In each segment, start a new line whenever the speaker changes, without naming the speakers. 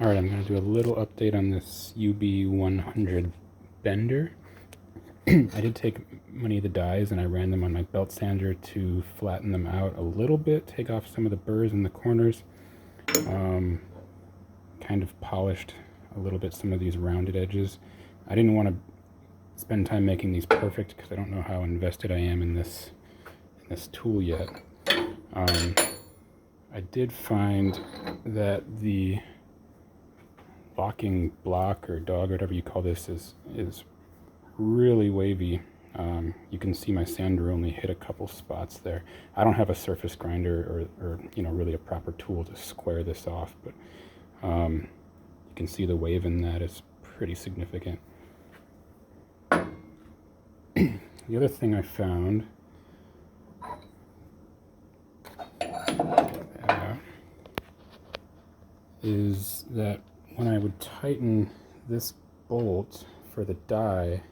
Alright, I'm going to do a little update on this UB-100 bender. I did take many of the dies and I ran them on my belt sander to flatten them out a little bit, take off some of the burrs in the corners, kind of polished a little bit some of these rounded edges. I didn't want to spend time making these perfect because I don't know how invested I am in this tool yet. I did find that the locking block or dog, or whatever you call this, is really wavy. You can see my sander only hit a couple spots there. I don't have a surface grinder or really a proper tool to square this off, but you can see the wave in that is pretty significant. The other thing I found is that when I would tighten this bolt for the die,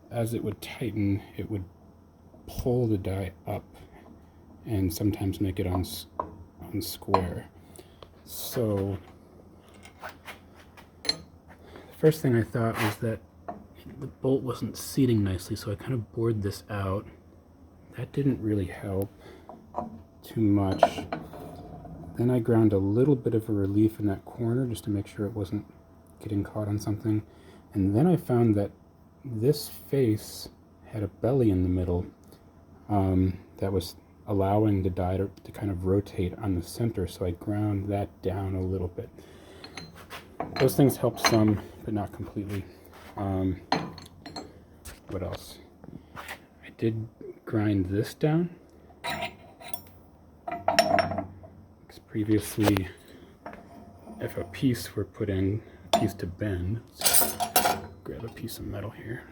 as it would tighten, it would pull the die up and sometimes make it unsquare. So the first thing I thought was that the bolt wasn't seating nicely, so I kind of bored this out. That didn't really help too much. Then I ground a little bit of a relief in that corner just to make sure it wasn't getting caught on something. And then I found that this face had a belly in the middle that was allowing the die to kind of rotate on the center, so I ground that down a little bit. Those things helped some, but not completely. What else? I did grind this down. Because previously, if a piece were put in, a piece to bend, let's grab a piece of metal here.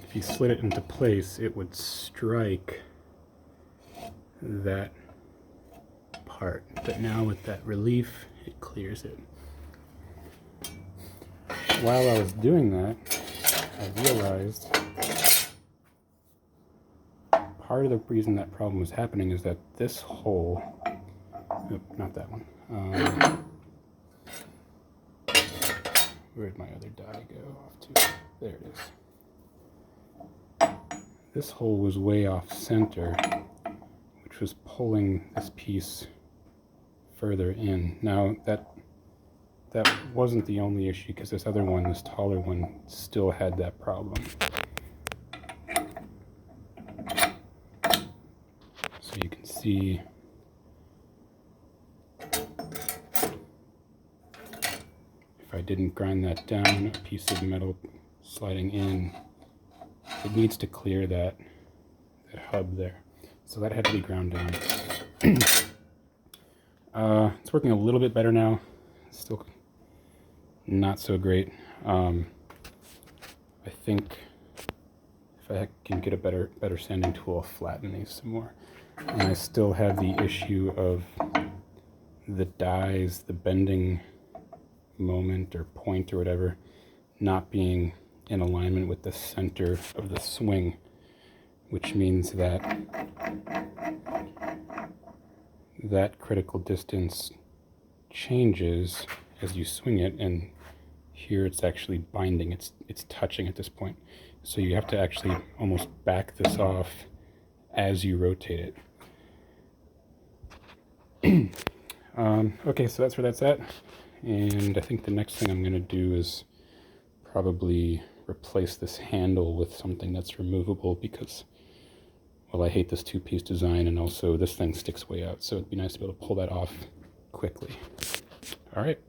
If you slid it into place, it would strike that part. But now with that relief, it clears it. While I was doing that, I realized part of the reason that problem was happening is that this hole, not that one, where'd my other die go off to? There it is. This hole was way off center, which was pulling this piece further in. Now that wasn't the only issue, because this other one, this taller one, still had that problem. So you can see if I didn't grind that down, a piece of metal sliding in, it needs to clear that hub there. So that had to be ground down. It's working a little bit better now. Still not so great. I think if I can get a better sanding tool, I'll flatten these some more. And I still have the issue of the dies, the bending moment or point or whatever, not being in alignment with the center of the swing, which means that that critical distance changes as you swing it, and here it's actually binding, it's touching at this point. So you have to actually almost back this off as you rotate it. Okay, so that's where that's at. And I think the next thing I'm going to do is probably replace this handle with something that's removable, because, well, I hate this two-piece design, and also this thing sticks way out, so it'd be nice to be able to pull that off quickly. All right.